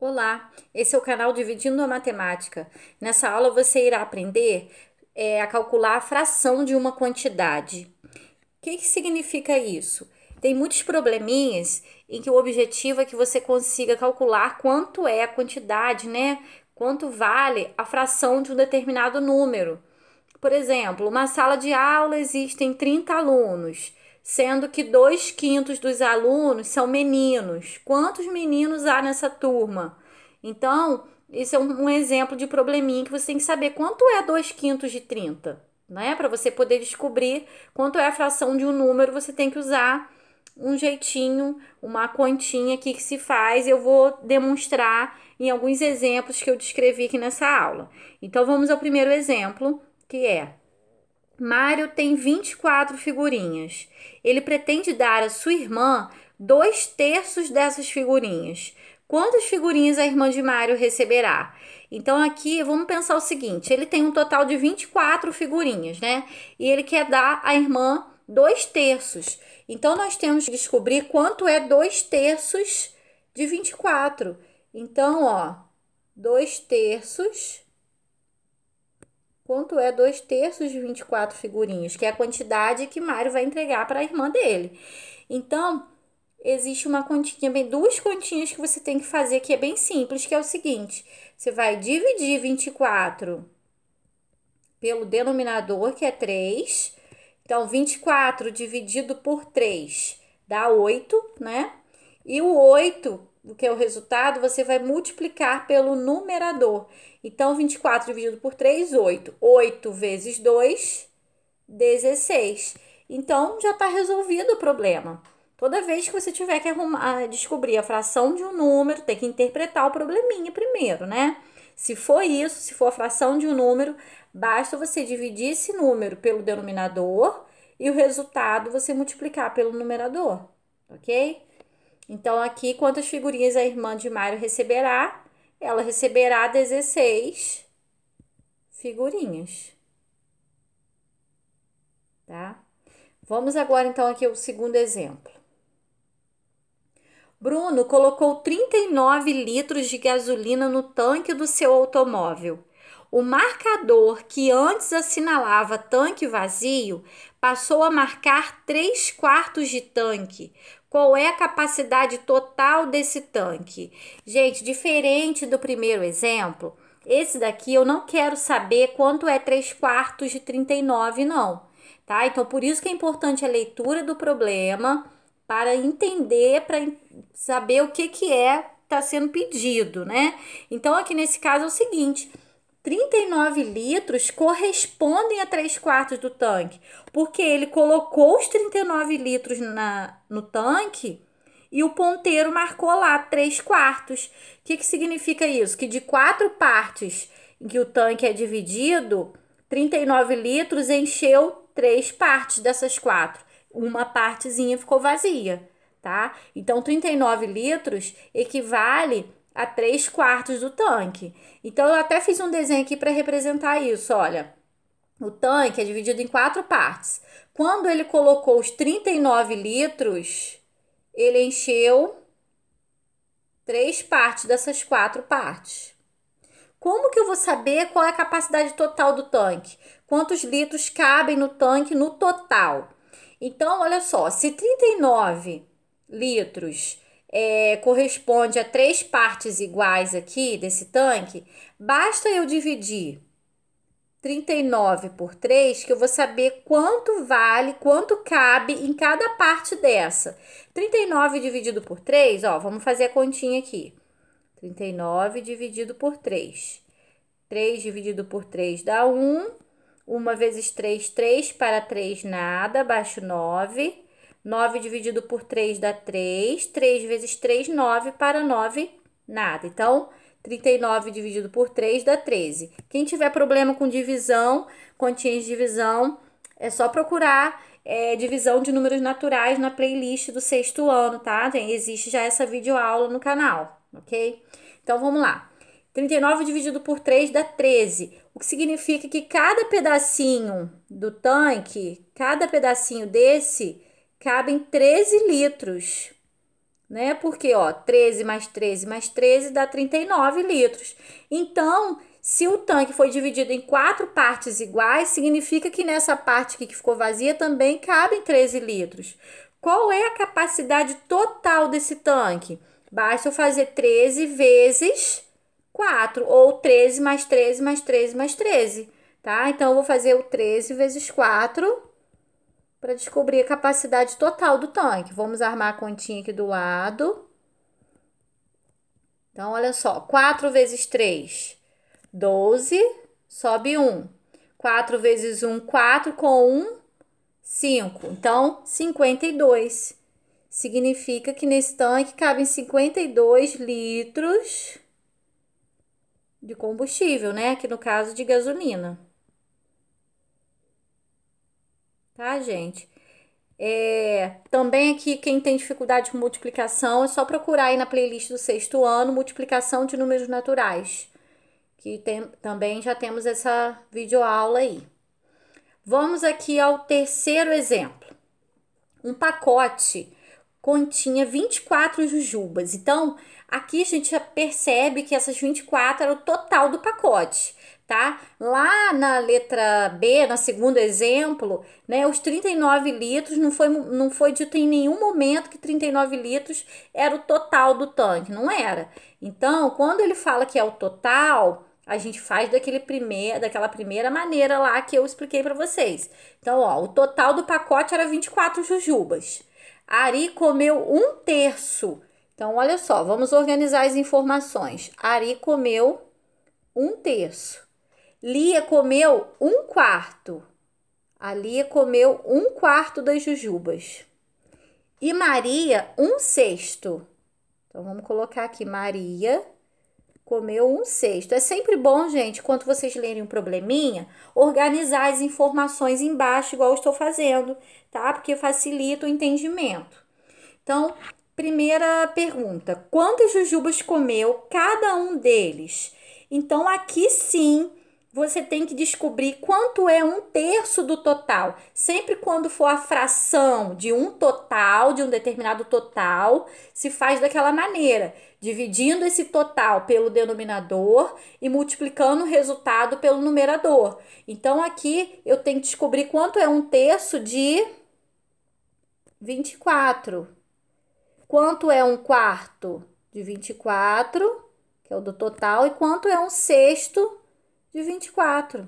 Olá, esse é o canal Dividindo a Matemática. Nessa aula você irá aprender a calcular a fração de uma quantidade. O que significa isso? Tem muitos probleminhas em que o objetivo é que você consiga calcular quanto é a quantidade, né? Quanto vale a fração de um determinado número. Por exemplo, uma sala de aula existem 30 alunos, sendo que 2/5 dos alunos são meninos. Quantos meninos há nessa turma? Então, isso é um exemplo de probleminha que você tem que saber quanto é 2/5 de 30, né? Para você poder descobrir quanto é a fração de um número, você tem que usar um jeitinho, uma continha aqui que se faz. Eu vou demonstrar em alguns exemplos que eu descrevi aqui nessa aula. Então, vamos ao primeiro exemplo, que é: Mário tem 24 figurinhas. Ele pretende dar à sua irmã 2/3 dessas figurinhas. Quantas figurinhas a irmã de Mário receberá? Então, aqui vamos pensar o seguinte: ele tem um total de 24 figurinhas, né? E ele quer dar à irmã 2/3. Então, nós temos que descobrir quanto é 2/3 de 24. Então, ó, 2/3. Quanto é 2/3 de 24 figurinhas, que é a quantidade que Mário vai entregar para a irmã dele. Então, existe uma continha, bem, duas continhas que você tem que fazer, que é bem simples, que é o seguinte: você vai dividir 24 pelo denominador, que é 3. Então, 24 dividido por 3 dá 8, né? E o 8, que é o resultado, você vai multiplicar pelo numerador. Então, 24 dividido por 3, 8. 8 vezes 2, 16. Então, já está resolvido o problema. Toda vez que você tiver que descobrir a fração de um número, tem que interpretar o probleminha primeiro, né? Se for isso, se for a fração de um número, basta você dividir esse número pelo denominador e o resultado você multiplicar pelo numerador, ok? Então, aqui, quantas figurinhas a irmã de Mário receberá? Ela receberá 16 figurinhas, tá? Vamos agora, então, aqui ao segundo exemplo. Bruno colocou 39 litros de gasolina no tanque do seu automóvel. O marcador que antes assinalava tanque vazio passou a marcar 3/4 de tanque. Qual é a capacidade total desse tanque? Gente, diferente do primeiro exemplo, esse daqui eu não quero saber quanto é 3/4 de 39, não, tá? Então, por isso que é importante a leitura do problema, para entender, para saber o que está sendo pedido, né? Então, aqui nesse caso é o seguinte: 39 litros correspondem a 3/4 do tanque, porque ele colocou os 39 litros no tanque e o ponteiro marcou lá 3/4. O que significa isso? Que de 4 partes em que o tanque é dividido, 39 litros encheu 3 partes dessas 4. Uma partezinha ficou vazia, tá? Então, 39 litros equivale a 3/4 do tanque. Então, eu até fiz um desenho aqui para representar isso. Olha, o tanque é dividido em 4 partes. Quando ele colocou os 39 litros, ele encheu 3 partes dessas 4 partes. Como que eu vou saber qual é a capacidade total do tanque? Quantos litros cabem no tanque no total? Então, olha só, se 39 litros corresponde a 3 partes iguais aqui desse tanque, basta eu dividir 39 por 3, que eu vou saber quanto vale, quanto cabe em cada parte dessa. 39 dividido por 3, ó, vamos fazer a continha aqui. 39 dividido por 3. 3 dividido por 3 dá 1. 1 vezes 3, 3. Para 3, nada. Abaixo 9. 9 dividido por 3 dá 3. 3 vezes 3, 9. Para 9, nada. Então, 39 dividido por 3 dá 13. Quem tiver problema com divisão, continhas de divisão, é só procurar divisão de números naturais na playlist do sexto ano, tá? Existe já essa videoaula no canal, ok? Então, vamos lá. 39 dividido por 3 dá 13, o que significa que cada pedacinho do tanque, cada pedacinho desse, cabe em 13 litros. né? Porque, ó, 13 mais 13 mais 13 dá 39 litros. Então, se o tanque foi dividido em 4 partes iguais, significa que nessa parte aqui que ficou vazia também cabem 13 litros. Qual é a capacidade total desse tanque? Basta eu fazer 13 vezes 4, ou 13 mais 13 mais 13 mais 13, tá? Então, eu vou fazer o 13 vezes 4 para descobrir a capacidade total do tanque. Vamos armar a continha aqui do lado. Então, olha só, 4 vezes 3, 12, sobe 1. 4 vezes 1, 4, com 1, 5. Então, 52. Significa que nesse tanque cabem 52 litros de combustível, né? Aqui no caso de gasolina. Tá, gente? Também aqui, quem tem dificuldade com multiplicação, é só procurar aí na playlist do sexto ano, multiplicação de números naturais, que também já temos essa videoaula aí. Vamos aqui ao terceiro exemplo. Um pacote continha 24 jujubas. Então, aqui a gente já percebe que essas 24 era o total do pacote, tá? Lá na letra B, no segundo exemplo, né, os 39 litros, não foi dito em nenhum momento que 39 litros era o total do tanque, não era. Então, quando ele fala que é o total, a gente faz daquela primeira maneira lá que eu expliquei para vocês. Então, ó, o total do pacote era 24 jujubas. Ari comeu 1/3. Então, olha só, vamos organizar as informações. Ari comeu 1/3. Lia comeu 1/4. A Lia comeu 1/4 das jujubas. E Maria, 1/6. Então, vamos colocar aqui, Maria comeu 1/6. É sempre bom, gente, quando vocês lerem um probleminha, organizar as informações embaixo, igual eu estou fazendo, tá? Porque facilita o entendimento. Então, primeira pergunta: quantas jujubas comeu cada um deles? Então, aqui sim, você tem que descobrir quanto é 1/3 do total. Sempre quando for a fração de um total, de um determinado total, se faz daquela maneira, dividindo esse total pelo denominador e multiplicando o resultado pelo numerador. Então, aqui eu tenho que descobrir quanto é 1/3 de 24. Quanto é 1/4 de 24, que é o do total, e quanto é 1/6 de 24,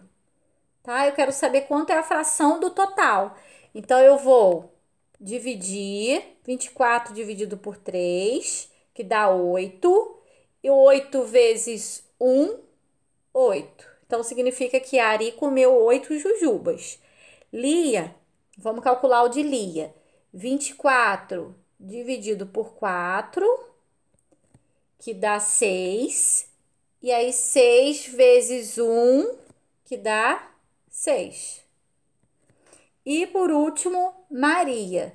tá? Eu quero saber quanto é a fração do total. Então, eu vou dividir 24 dividido por 3, que dá 8. E 8 vezes 1, 8. Então, significa que a Ari comeu 8 jujubas. Lia, vamos calcular o de Lia. 24 dividido por 4, que dá 6. E aí, 6 vezes 1, que dá 6. E por último, Maria.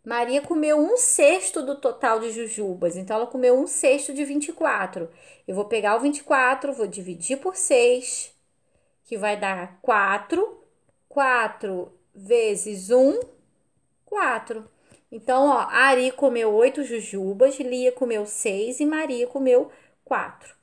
Maria comeu 1/6 do total de jujubas. Então, ela comeu 1/6 de 24. Eu vou pegar o 24, vou dividir por 6, que vai dar 4. 4 vezes 1, 4. Então, ó, Ari comeu 8 jujubas, Lia comeu 6 e Maria comeu 4.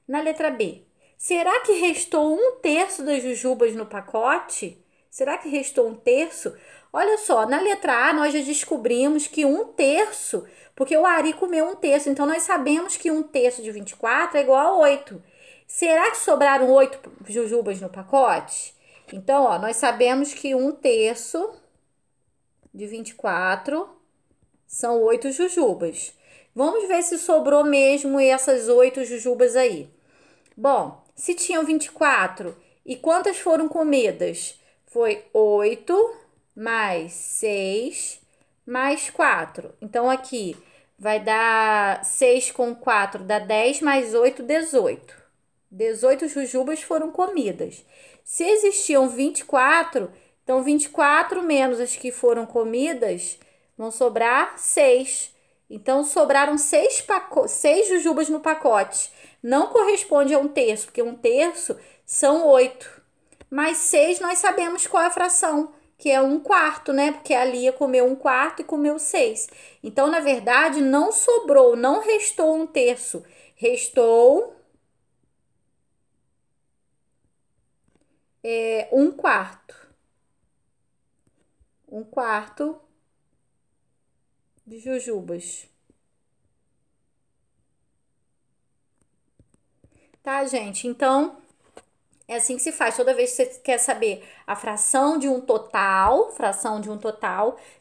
Na letra B, será que restou 1/3 das jujubas no pacote? Será que restou 1/3? Olha só, na letra A nós já descobrimos que 1/3, porque o Ari comeu 1/3, então nós sabemos que 1/3 de 24 é igual a 8. Será que sobraram 8 jujubas no pacote? Então, ó, nós sabemos que 1/3 de 24 são 8 jujubas. Vamos ver se sobrou mesmo essas 8 jujubas aí. Bom, se tinham 24 e quantas foram comidas? Foi 8 mais 6 mais 4. Então, aqui vai dar 6 com 4, dá 10 mais 8, 18. 18 jujubas foram comidas. Se existiam 24, então 24 menos as que foram comidas, vão sobrar 6. Então, sobraram 6 jujubas no pacote. Não corresponde a 1/3, porque 1/3 são 8. Mais 6, nós sabemos qual é a fração, que é 1/4, né? Porque a Lia comeu 1/4 e comeu 6. Então, na verdade, não sobrou, não restou 1/3. Restou 1/4. 1/4 de jujubas. Tá, gente? Então, é assim que se faz. Toda vez que você quer saber a fração de um total,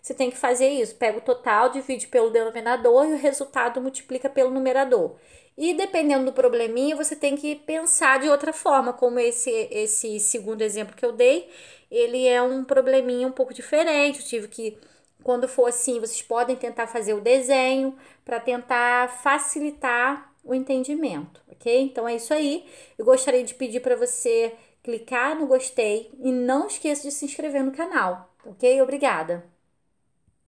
você tem que fazer isso. Pega o total, divide pelo denominador e o resultado multiplica pelo numerador. E dependendo do probleminha, você tem que pensar de outra forma, como esse segundo exemplo que eu dei, ele é um probleminha um pouco diferente. Eu tive que, quando for assim, vocês podem tentar fazer o desenho para tentar facilitar o entendimento, ok? Então é isso aí. Eu gostaria de pedir para você clicar no gostei e não esqueça de se inscrever no canal, ok? Obrigada!